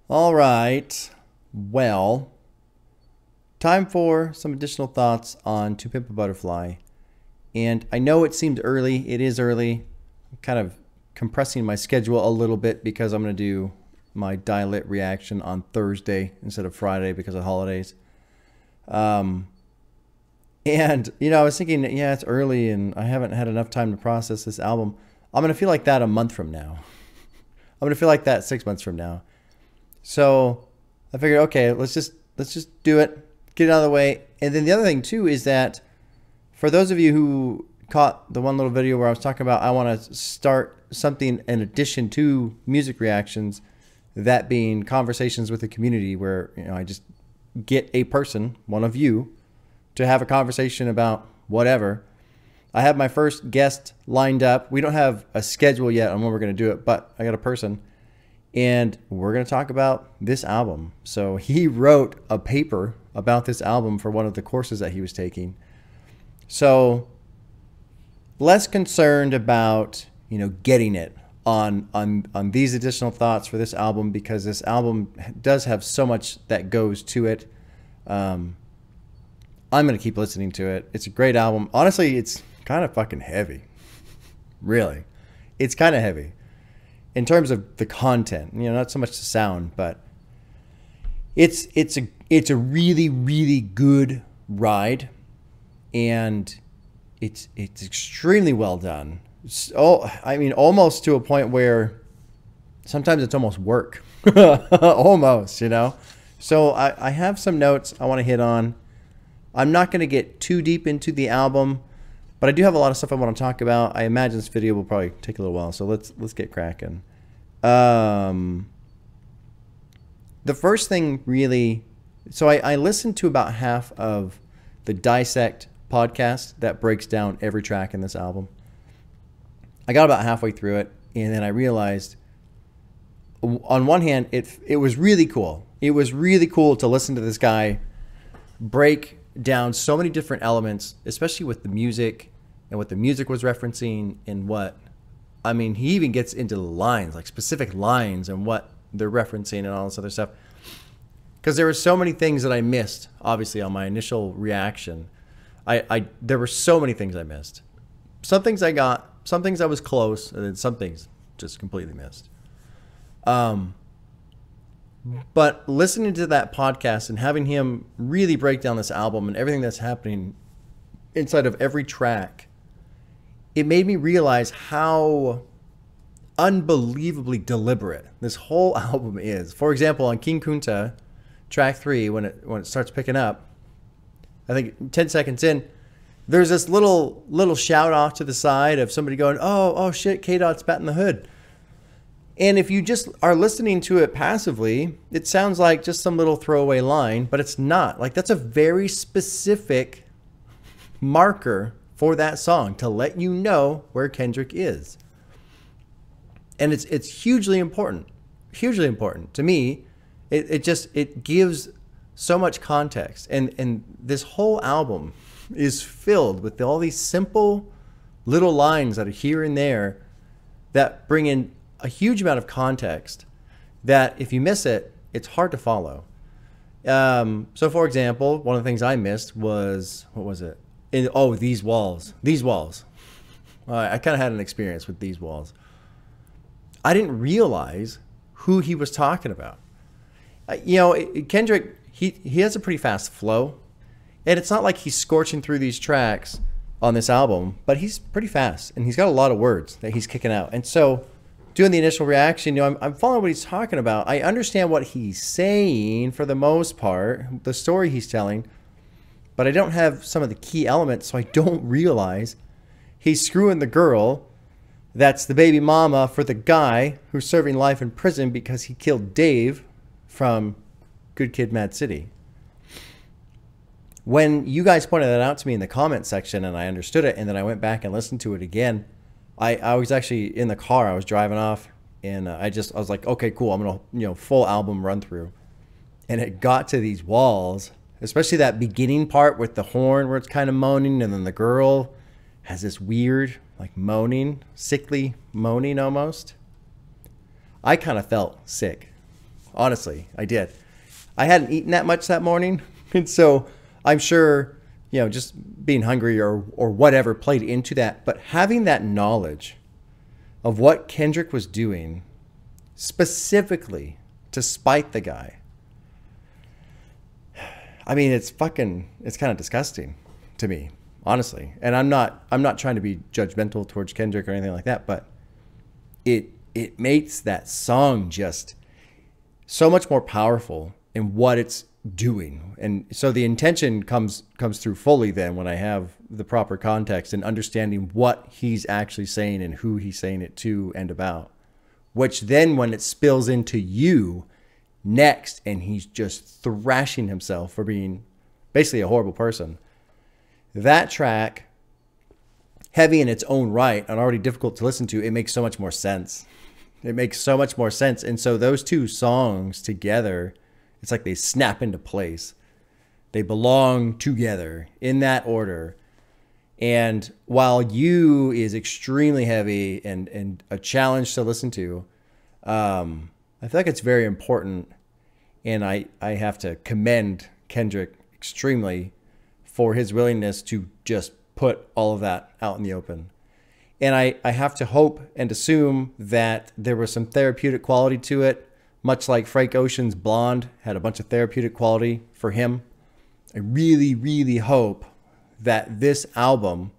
All right. Well, time for some additional thoughts on To Pimp a Butterfly. And I know it seemed early. It is early. I'm kind of compressing my schedule a little bit because I'm going to do my dial-it reaction on Thursday instead of Friday because of holidays. And, you know, I was thinking, yeah, it's early and I haven't had enough time to process this album. I'm going to feel like that a month from now. I'm going to feel like that 6 months from now. So I figured, okay, let's just do it, get it out of the way. And then the other thing too is that for those of you who caught the one little video where I was talking about I want to start something in addition to music reactions, that being conversations with the community where, you know, I just get a person, one of you, to have a conversation about whatever. I have my first guest lined up. We don't have a schedule yet on when we're going to do it, but I got a person. And we're going to talk about this album. So he wrote a paper about this album for one of the courses that he was taking. So less concerned about, you know, getting it on these additional thoughts for this album because this album does have so much that goes to it. I'm going to keep listening to it. It's a great album. Honestly, it's kind of fucking heavy. Really. It's kind of heavy. In terms of the content, you know, not so much the sound, but it's a really, really good ride, and it's extremely well done. So, I mean, almost to a point where sometimes it's almost work, almost, you know. So I have some notes I want to hit on. I'm not going to get too deep into the album, but I do have a lot of stuff I want to talk about. I imagine this video will probably take a little while, so let's get cracking. The first thing really, so I listened to about half of the Dissect podcast that breaks down every track in this album. I got about halfway through it, and then I realized, on one hand, it was really cool. It was really cool to listen to this guy break down so many different elements, especially with the music and what the music was referencing and what, I mean, he even gets into the lines, like specific lines and what they're referencing and all this other stuff. Because there were so many things that I missed, obviously, on my initial reaction. There were so many things I missed. Some things I got, some things I was close, and then some things just completely missed. But listening to that podcast and having him really break down this album and everything that's happening inside of every track, it made me realize how unbelievably deliberate this whole album is. For example, on King Kunta, track 3, when it starts picking up, I think 10 seconds in, there's this little shout off to the side of somebody going, oh shit, K-Dot's batting the hood. And if you just are listening to it passively, it sounds like just some little throwaway line, but it's not. Like, that's a very specific marker for that song to let you know where Kendrick is. And it's hugely important. Hugely important. To me, it gives so much context. And this whole album is filled with all these simple little lines that are here and there that bring in a huge amount of context that if you miss it, it's hard to follow. So for example, one of the things I missed was, what was it? These walls. These walls. I kind of had an experience with these walls. I didn't realize who he was talking about. You know, Kendrick, he has a pretty fast flow, and it's not like he's scorching through these tracks on this album, but he's pretty fast, and he's got a lot of words that he's kicking out. And so doing the initial reaction, you know, I'm following what he's talking about. I understand what he's saying for the most part, the story he's telling, but I don't have some of the key elements, so I don't realize he's screwing the girl that's the baby mama for the guy who's serving life in prison because he killed Dave from Good Kid, Mad City. When you guys pointed that out to me in the comment section and I understood it, and then I went back and listened to it again, I was actually in the car. I was driving off, and I was like, okay, cool. I'm gonna, you know, full album run through, and it got to these walls, especially that beginning part with the horn where it's kind of moaning, and then the girl has this weird like moaning, sickly moaning almost. I kind of felt sick. Honestly, I did. I hadn't eaten that much that morning. And so I'm sure, you know, just being hungry or whatever played into that. But having that knowledge of what Kendrick was doing specifically to spite the guy, I mean, it's kind of disgusting to me, honestly. And I'm not trying to be judgmental towards Kendrick or anything like that, but it makes that song just so much more powerful in what it's doing. And so the intention comes through fully then when I have the proper context and understanding what he's actually saying and who he's saying it to and about, which then when it spills into you next and he's just thrashing himself for being basically a horrible person, that track, heavy in its own right and already difficult to listen to, it makes so much more sense. It makes so much more sense. And so those two songs together, it's like they snap into place. They belong together in that order. And while You is extremely heavy and a challenge to listen to, I feel like it's very important. And I have to commend Kendrick extremely for his willingness to just put all of that out in the open. And I have to hope and assume that there was some therapeutic quality to it, much like Frank Ocean's Blonde had a bunch of therapeutic quality for him. I really, really hope that this album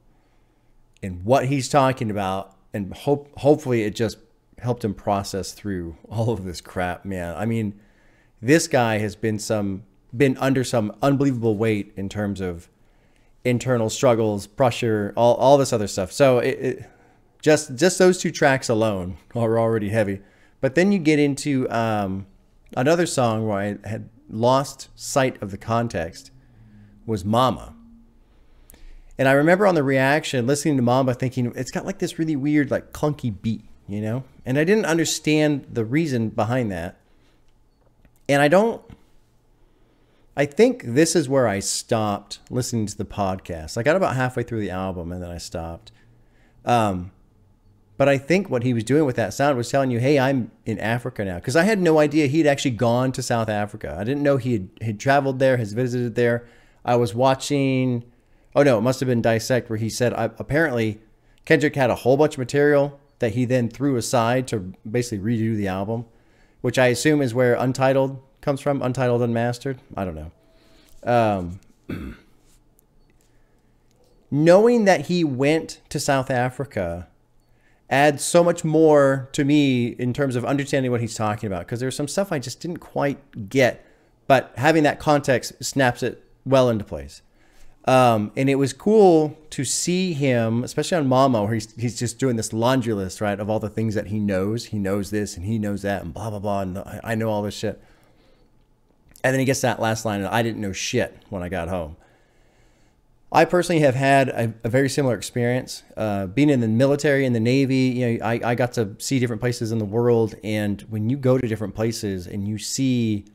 and what he's talking about, and hopefully it just helped him process through all of this crap, man. I mean, this guy has been under some unbelievable weight in terms of internal struggles, pressure, all this other stuff. So just those two tracks alone are already heavy. But then you get into another song where I had lost sight of the context, was Mama. And I remember on the reaction, listening to Mama, thinking it's got like this really weird, like clunky beat, you know? And I didn't understand the reason behind that. And I think this is where I stopped listening to the podcast. I got about halfway through the album and then I stopped. But I think what he was doing with that sound was telling you, hey, I'm in Africa now. Because I had no idea he'd actually gone to South Africa. I didn't know he'd traveled there, has visited there. I was watching, oh no, it must have been Dissect, where he said apparently Kendrick had a whole bunch of material that he then threw aside to basically redo the album, which I assume is where Untitled comes from, Untitled Unmastered. I don't know. Knowing that he went to South Africa adds so much more to me in terms of understanding what he's talking about, because there's some stuff I just didn't quite get, but having that context snaps it well into place. And it was cool to see him, especially on Mama, where he's just doing this laundry list, right, of all the things that he knows. He knows this and he knows that and blah, blah, blah, and I know all this shit. And then he gets that last line, I didn't know shit when I got home. I personally have had a very similar experience. Being in the military, in the Navy, you know, I got to see different places in the world. And when you go to different places and you see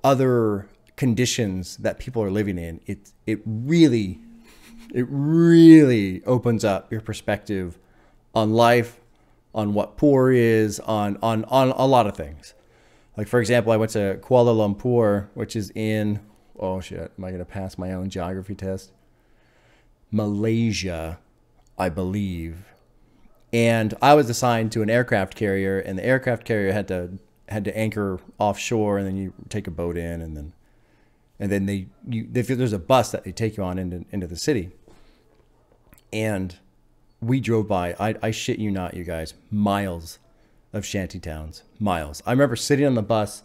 other conditions that people are living in, it really opens up your perspective on life, on what poor is, on a lot of things. Like, for example, I went to Kuala Lumpur, which is in, oh shit, am I going to pass my own geography test? Malaysia, I believe. And I was assigned to an aircraft carrier, and the aircraft carrier had to anchor offshore, and then you take a boat in, and then there's a bus that they take you on into the city. And we drove by, I shit you not, you guys, miles of shanty towns, miles. I remember sitting on the bus,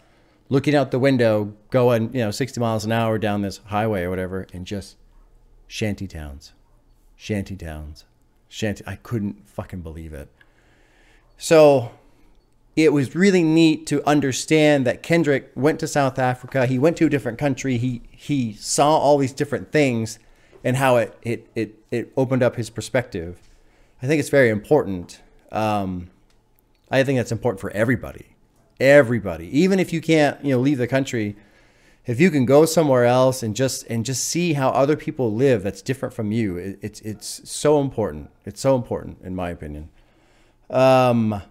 looking out the window, going, 60 miles an hour down this highway or whatever, and just shanty towns. I couldn't fucking believe it. So it was really neat to understand that Kendrick went to South Africa. He went to a different country. He saw all these different things and how it opened up his perspective. I think it's very important. I think that's important for everybody. Even if you can't, leave the country, if you can go somewhere else and just see how other people live that's different from you, it's so important. It's so important, in my opinion. What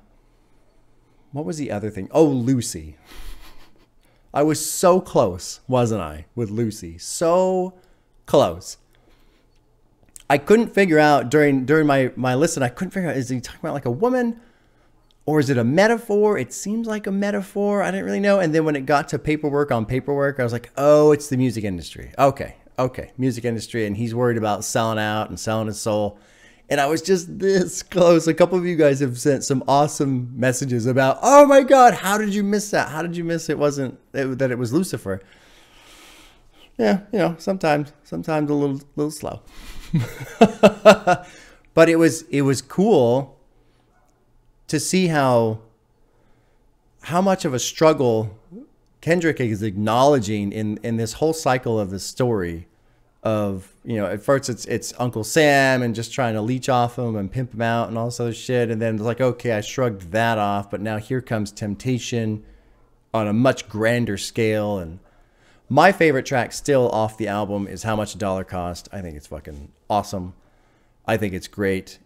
was the other thing? Oh, Lucy. I was so close, wasn't I, with Lucy? So close. I couldn't figure out during my listen, I couldn't figure out, is he talking about like a woman or is it a metaphor? It seems like a metaphor. I didn't really know. And then when it got to paperwork on paperwork, I was like, oh, it's the music industry. Okay, music industry. And he's worried about selling out and selling his soul. And I was just this close. A couple of you guys have sent some awesome messages about, oh my God, how did you miss that? How did you miss that it was Lucifer? Yeah, you know, sometimes a little slow. But it was cool to see how much of a struggle Kendrick is acknowledging in this whole cycle of the story of, you know, at first it's Uncle Sam and just trying to leech off him and pimp him out and all this other shit. And then it's like, okay, I shrugged that off, but now here comes temptation on a much grander scale. And my favorite track still off the album is How Much a Dollar Cost. I think it's fucking awesome. I think it's great.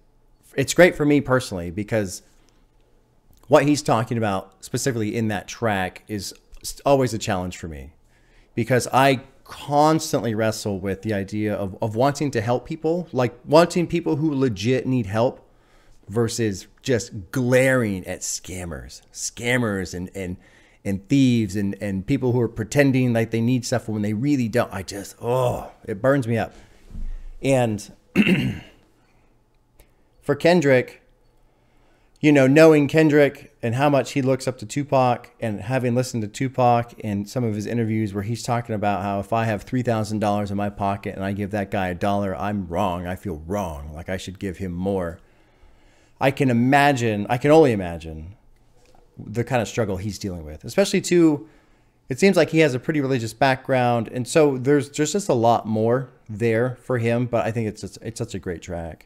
It's great for me personally because what he's talking about specifically in that track is always a challenge for me, because I constantly wrestle with the idea of wanting to help people, like wanting people who legit need help versus just glaring at scammers and thieves and people who are pretending like they need stuff when they really don't. It burns me up. And for Kendrick, you know, knowing Kendrick and how much he looks up to Tupac, and having listened to Tupac and some of his interviews where he's talking about how if I have $3,000 in my pocket and I give that guy $1, I'm wrong. I feel wrong. Like I should give him more. I can only imagine the kind of struggle he's dealing with, especially too. It seems like he has a pretty religious background. And so there's just a lot more there for him, but I think it's such a great track.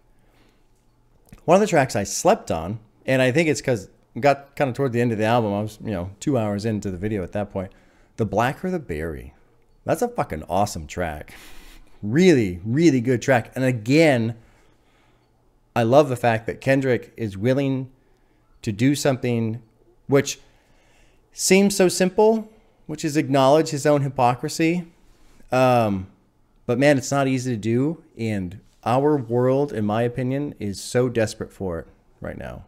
One of the tracks I slept on, and I think it's because I got kind of toward the end of the album. I was, 2 hours into the video at that point. The Blacker the Berry. That's a fucking awesome track. Really, really good track. And again, I love the fact that Kendrick is willing to do something which seems so simple, which is acknowledge his own hypocrisy. But man, it's not easy to do. And our world, in my opinion, is so desperate for it right now.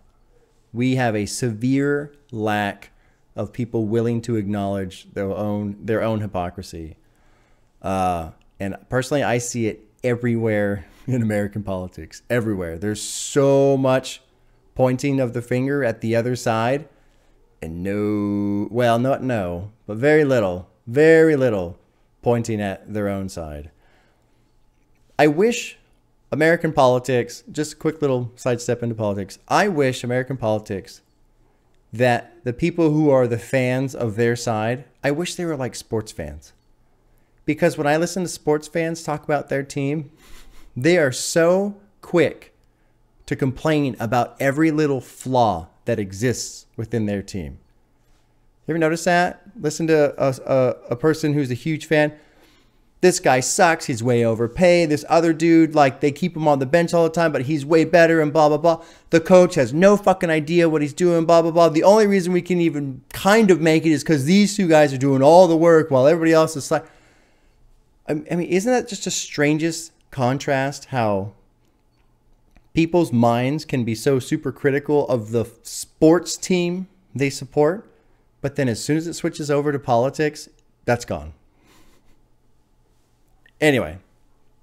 We have a severe lack of people willing to acknowledge their own hypocrisy. And personally, I see it everywhere in American politics. Everywhere. There's so much pointing of the finger at the other side. And but very little pointing at their own side. I wish American politics, just a quick little sidestep into politics. I wish American politics that the people who are the fans of their side, I wish they were like sports fans. Because when I listen to sports fans talk about their team, they are so quick to complain about every little flaw that exists within their team. You ever notice that? Listen to a person who's a huge fan. This guy sucks. He's way overpaid. This other dude, like, they keep him on the bench all the time, but he's way better and blah, blah, blah. The coach has no fucking idea what he's doing, blah, blah, blah. The only reason we can even kind of make it is because these two guys are doing all the work while everybody else is like... I mean, isn't that just the strangest contrast, how people's minds can be so super critical of the sports team they support, but then as soon as it switches over to politics, that's gone. Anyway,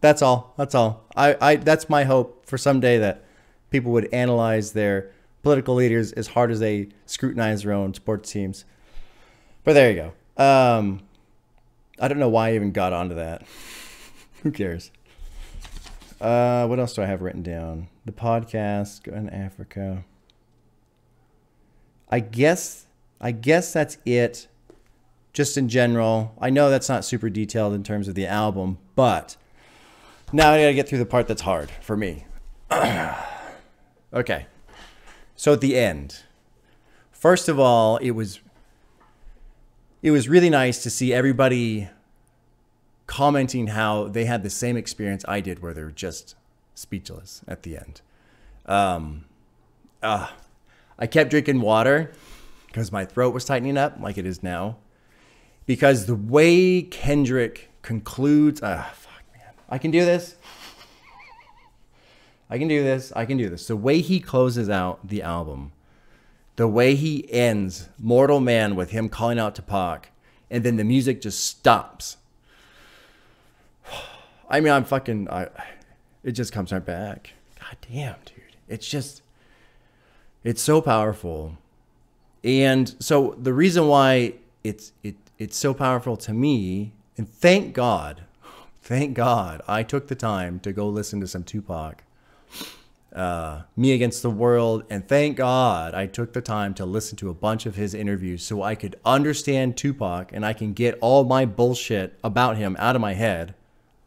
that's all. That's my hope for someday, that people would analyze their political leaders as hard as they scrutinize their own sports teams. But there you go. I don't know why I even got onto that. Who cares? What else do I have written down? The podcast, go in Africa. I guess that's it. Just in general. I know that's not super detailed in terms of the album, but now I gotta get through the part that's hard for me. Okay. So at the end, first of all, it was really nice to see everybody commenting how they had the same experience I did, where they were just speechless at the end. I kept drinking water because my throat was tightening up like it is now. Because the way Kendrick concludes, fuck, man, I can do this. I can do this. I can do this. The way he closes out the album, the way he ends Mortal Man with him calling out to Pac, and then the music just stops. I mean, it just comes right back. God damn, dude. It's so powerful. And so the reason why it's so powerful to me, and thank God, I took the time to go listen to some Tupac, Me Against the World, and thank God I took the time to listen to a bunch of his interviews so I could understand Tupac and I can get all my bullshit about him out of my head.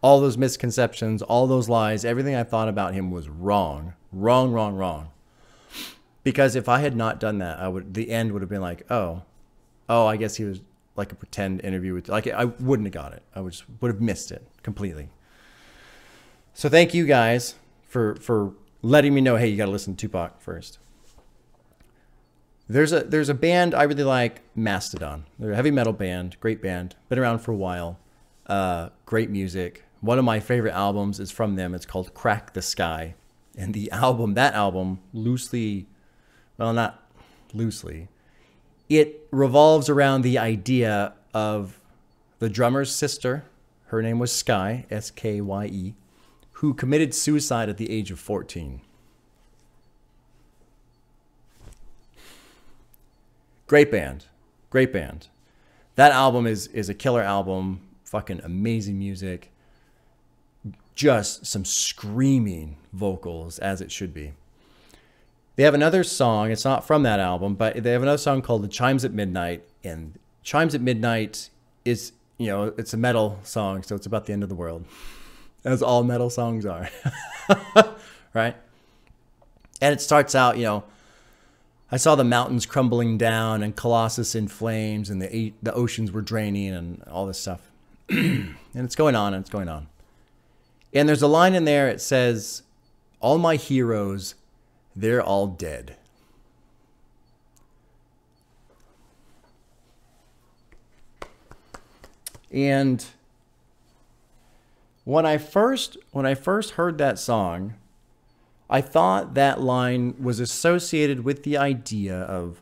All those misconceptions, all those lies, everything I thought about him was wrong. Wrong. Because if I had not done that, the end would have been like, oh, I guess he was like a pretend interview with, like, I wouldn't have got it. I would have missed it completely. So thank you guys for letting me know, hey, you got to listen to Tupac first. There's a band I really like, Mastodon. They're a heavy metal band, great band, been around for a while. Great music. One of my favorite albums is from them. It's called Crack the Sky. And that album loosely, well, not loosely, it revolves around the idea of the drummer's sister. Her name was Skye, S-K-Y-E, who committed suicide at the age of 14. Great band. That album is a killer album. Fucking amazing music. Just some screaming vocals, as it should be. They have another song. It's not from that album, but they have another song called The Chimes at Midnight. And Chimes at Midnight is, it's a metal song, so it's about the end of the world. As all metal songs are. Right? And it starts out, I saw the mountains crumbling down and Colossus in flames and the oceans were draining and all this stuff. And it's going on and it's going on. And there's a line in there. It says, all my heroes, they're all dead. And when I first heard that song, I thought that line was associated with the idea of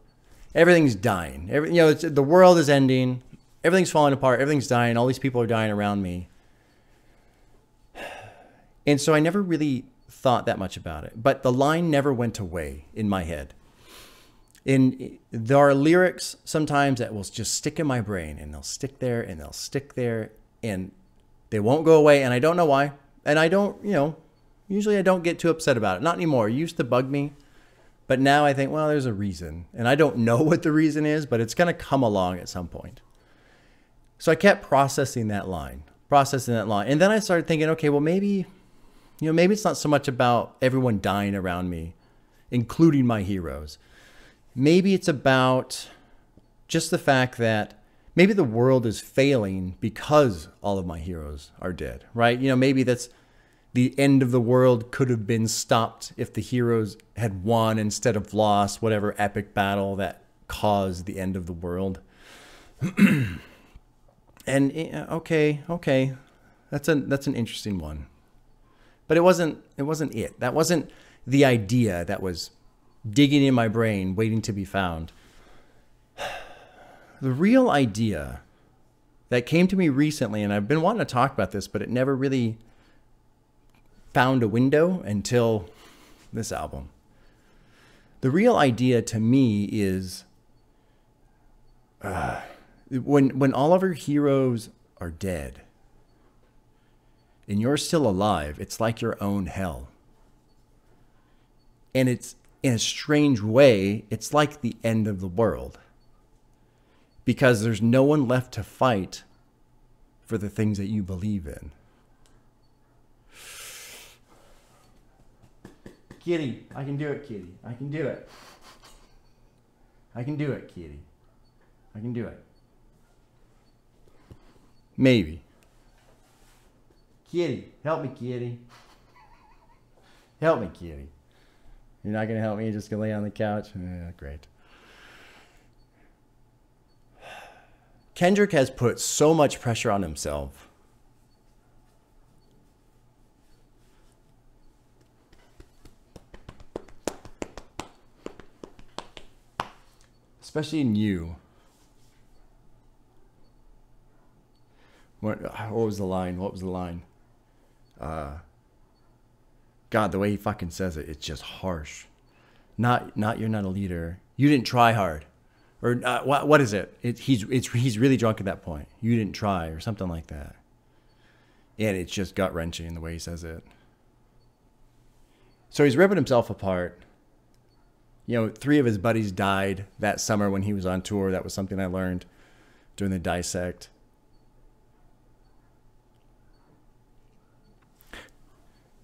everything's dying. The world is ending. Everything's falling apart. Everything's dying. All these people are dying around me. And so I never really thought that much about it. But the line never went away in my head. And there are lyrics sometimes that will just stick in my brain. And they'll stick there and they'll stick there. And they won't go away. And I don't know why. And I don't, usually I don't get too upset about it. Not anymore. It used to bug me. But now I think, well, there's a reason. And I don't know what the reason is. But it's going to come along at some point. So I kept processing that line. And then I started thinking, okay, well, maybe it's not so much about everyone dying around me, including my heroes. Maybe it's about just the fact that maybe the world is failing because all of my heroes are dead, right? Maybe that's the end of the world could have been stopped if the heroes had won instead of lost whatever epic battle that caused the end of the world. And okay, that's an interesting one, but it wasn't it. That wasn't the idea that was digging in my brain, waiting to be found. The real idea that came to me recently, and I've been wanting to talk about this, but it never really found a window until this album. The real idea to me is when all of your heroes are dead and you're still alive, it's like your own hell. And it's, in a strange way, it's like the end of the world. Because there's no one left to fight for the things that you believe in. Kitty, I can do it, kitty. I can do it. I can do it, kitty. I can do it. Maybe. Kitty, help me, kitty. Help me, kitty. You're not going to help me? You're just going to lay on the couch? Yeah, great. Kendrick has put so much pressure on himself. Especially in you. What was the line? What was the line? God, the way he fucking says it, it's just harsh. Not you're not a leader. You didn't try hard. Or what is it? He's really drunk at that point. You didn't try or something like that. And it's just gut-wrenching the way he says it. So he's ripping himself apart. You know, 3 of his buddies died that summer when he was on tour. That was something I learned during the Dissect.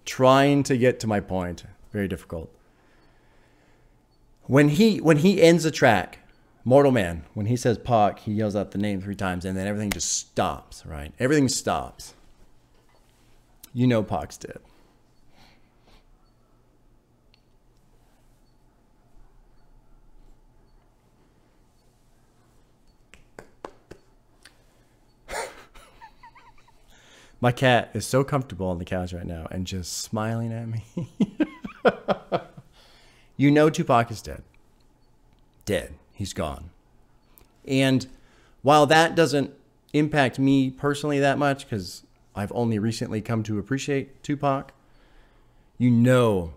Trying to get to my point. Very difficult. When he ends the track, Mortal Man, when he says Pac, he yells out the name 3 times and then everything just stops, right? Everything stops. You know Pac's dead. My cat is so comfortable on the couch right now and just smiling at me. You know Tupac is dead. Dead. He's gone. And while that doesn't impact me personally that much, because I've only recently come to appreciate Tupac, you know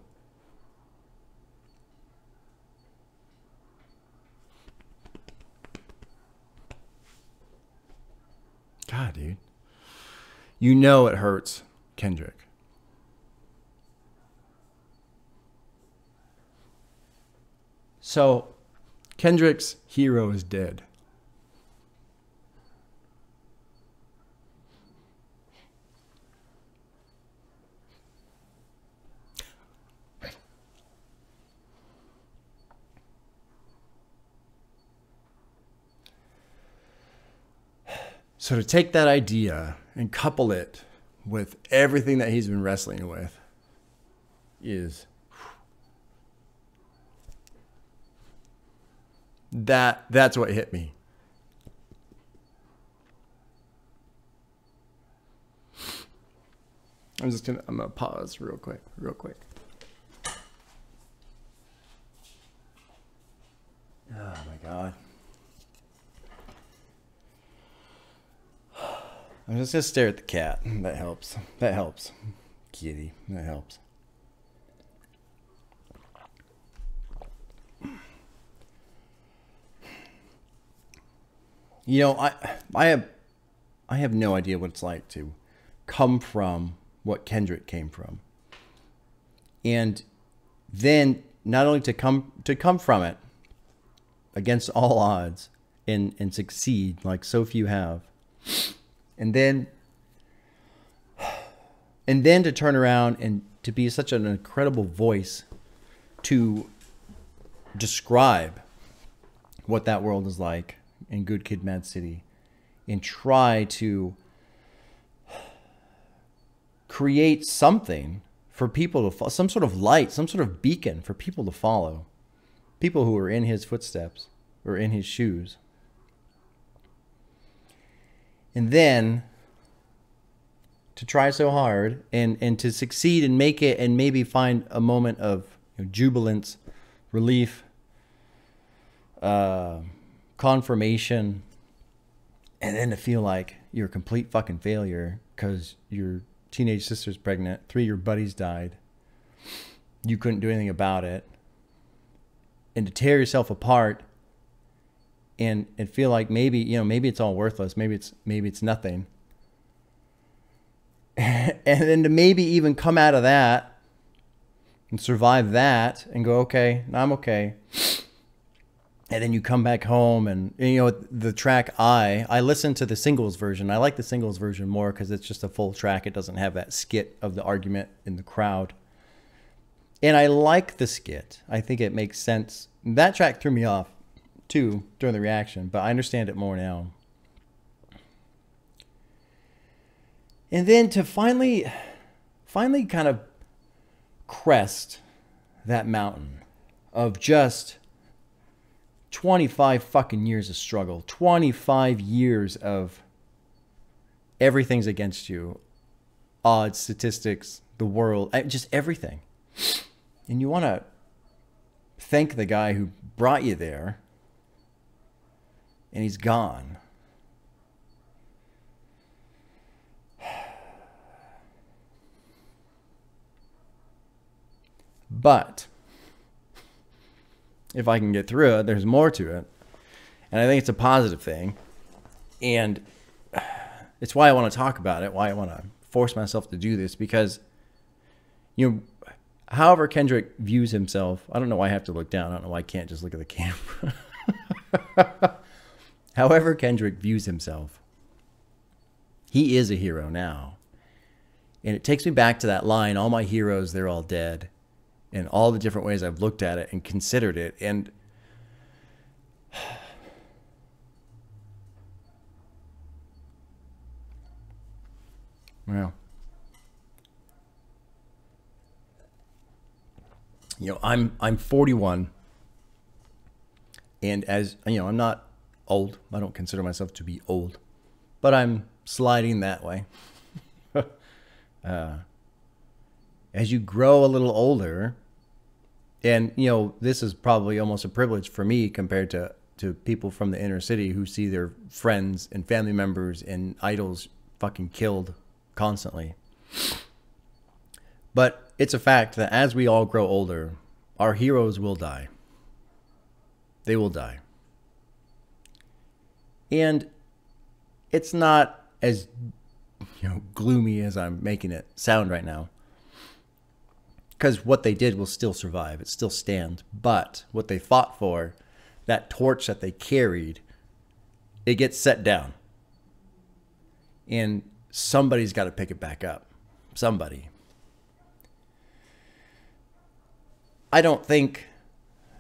God, dude. You know it hurts Kendrick. So, Kendrick's hero is dead. So to take that idea and couple it with everything that he's been wrestling with is that's what hit me. I'm gonna pause real quick. Oh my God. I'm just gonna stare at the cat. That helps. That helps. Kitty. That helps. You know, I have no idea what it's like to come from what Kendrick came from. And then not only to come from it against all odds and succeed like so few have. And then to turn around and to be such an incredible voice to describe what that world is like in Good Kid, Mad City, and try to create something for people to follow, some sort of light, some sort of beacon for people to follow, people who are in his footsteps or in his shoes. And then to try so hard and to succeed and make it and maybe find a moment of jubilance, relief, confirmation, and then to feel like you're a complete fucking failure because your teenage sister's pregnant, 3 of your buddies died, you couldn't do anything about it, and to tear yourself apart and feel like maybe it's all worthless, maybe it's nothing, and then to maybe even come out of that and survive that and go, okay, I'm okay. And then you come back home and the track I listened to the singles version. I like the singles version more because it's just a full track. It doesn't have that skit of the argument in the crowd. And I like the skit. I think it makes sense. That track threw me off too during the reaction, but I understand it more now. And then to finally kind of crest that mountain of just 25 fucking years of struggle, 25 years of everything's against you, odds, statistics, the world, just everything. And you want to thank the guy who brought you there, and he's gone. But if I can get through it, there's more to it. And I think it's a positive thing. And it's why I want to talk about it, why I want to force myself to do this, because, you know, however Kendrick views himself, I don't know why I have to look down. I don't know why I can't just look at the camera. However Kendrick views himself, he is a hero now. And it takes me back to that line, all my heroes, they're all dead. And all the different ways I've looked at it and considered it. And well, you know, I'm 41, and as you know, I'm not old. I don't consider myself to be old, but I'm sliding that way. As you grow a little older, and you know, this is probably almost a privilege for me compared to people from the inner city who see their friends and family members and idols fucking killed constantly. But it's a fact that as we all grow older, our heroes will die. They will die. And it's not as, you know, gloomy as I'm making it sound right now. Because what they did will still survive. It still stands. But what they fought for, that torch that they carried, it gets set down. And somebody's got to pick it back up. Somebody. I don't think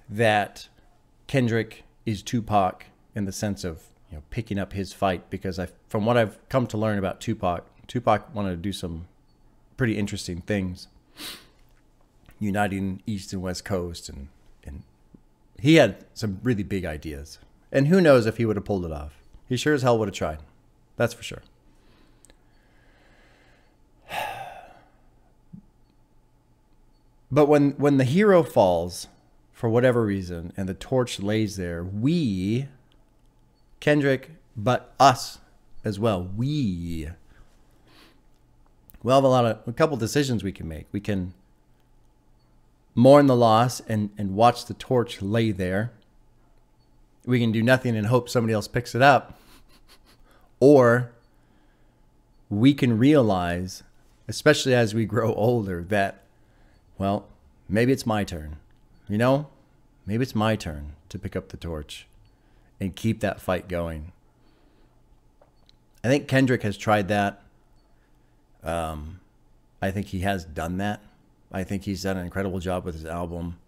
that Kendrick is Tupac in the sense of, you know, picking up his fight, because from what I've come to learn about Tupac wanted to do some pretty interesting things, uniting East and West Coast, and he had some really big ideas. And who knows if he would have pulled it off. He sure as hell would have tried. That's for sure. But when the hero falls, for whatever reason, and the torch lays there, we, Kendrick, but us as well, we'll have a couple decisions we can make. We can mourn the loss and watch the torch lay there. We can do nothing and hope somebody else picks it up. Or we can realize, especially as we grow older, that, well, maybe it's my turn. You know, maybe it's my turn to pick up the torch and keep that fight going. I think Kendrick has tried that. I think he has done that. I think he's done an incredible job with his album.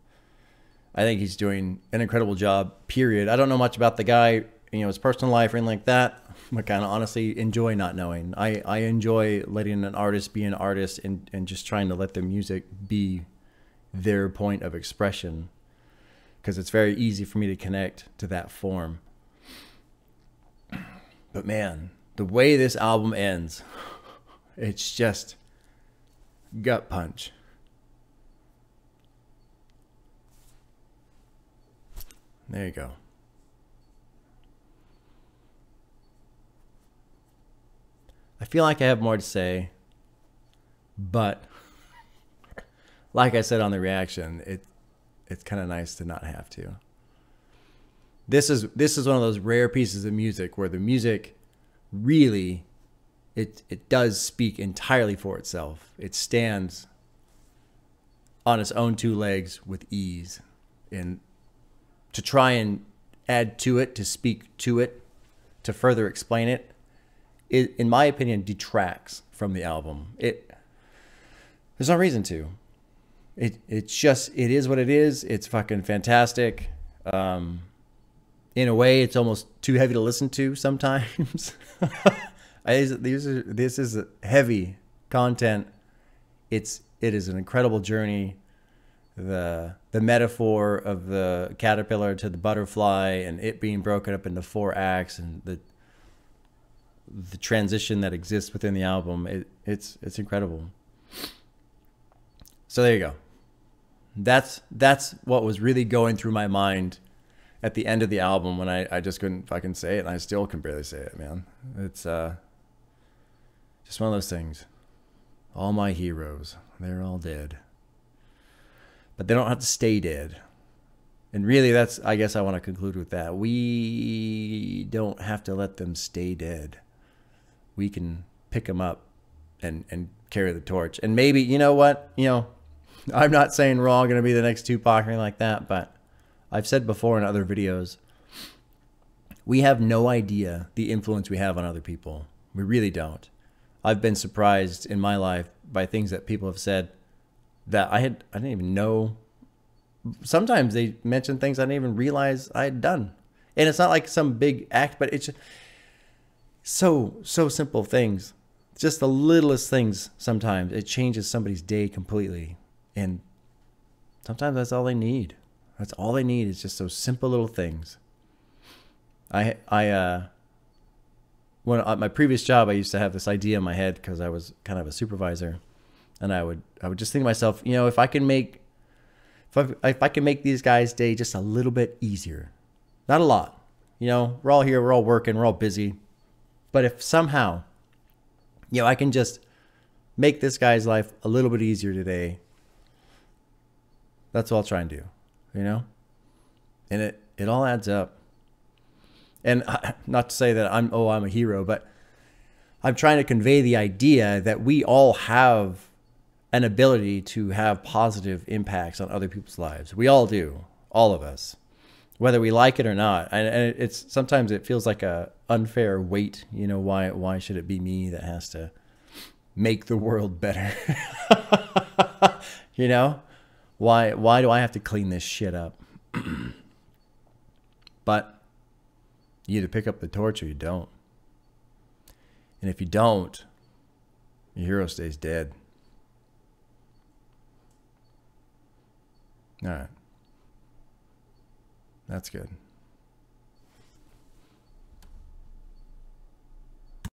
I think he's doing an incredible job, period. I don't know much about the guy, you know, his personal life or anything like that. I kind of honestly enjoy not knowing. I enjoy letting an artist be an artist and just trying to let their music be their point of expression, because it's very easy for me to connect to that form. But man, the way this album ends, it's just gut punch. There you go. I feel like I have more to say, but like I said on the reaction, it's kind of nice to not have to. This is one of those rare pieces of music where the music really it does speak entirely for itself. It stands on its own two legs with ease, and to try and add to it, to speak to it, to further explain it, in my opinion, detracts from the album. There's no reason to. It's just, it is what it is. It's fucking fantastic. In a way, it's almost too heavy to listen to sometimes. This is heavy content. It is an incredible journey. the metaphor of the caterpillar to the butterfly, and it being broken up into 4 acts, and the transition that exists within the album. It's incredible. So there you go. That's what was really going through my mind at the end of the album, when I just couldn't fucking say it, and I still can barely say it, man. It's just one of those things. All my heroes, they're all dead. But they don't have to stay dead. And really, that's, I guess I want to conclude with that. We don't have to let them stay dead. We can pick them up and carry the torch. And maybe, you know what? You know, I'm not saying we're all going to be the next Tupac or anything like that, but I've said before in other videos, we have no idea the influence we have on other people. We really don't. I've been surprised in my life by things that people have said that I didn't even know. Sometimes they mention things I didn't even realize I had done. And it's not like some big act, but it's just so simple things. Just the littlest things sometimes. It changes somebody's day completely. And sometimes that's all they need. That's all they need, is just those simple little things. When at my previous job, I used to have this idea in my head, because I was kind of a supervisor. And I would just think to myself, you know, if I can make these guys' day just a little bit easier, not a lot, you know, we're all here, we're all working, we're all busy, but if somehow, you know, I can just make this guy's life a little bit easier today, that's what I'll try and do, you know, and it all adds up. And not to say that I'm a hero, but I'm trying to convey the idea that we all have an ability to have positive impacts on other people's lives. We all do, all of us, whether we like it or not. And it's sometimes it feels like a unfair weight. You know, why should it be me that has to make the world better? You know, why do I have to clean this shit up? But you either pick up the torch or you don't. And if you don't, your hero stays dead. All right. That's good.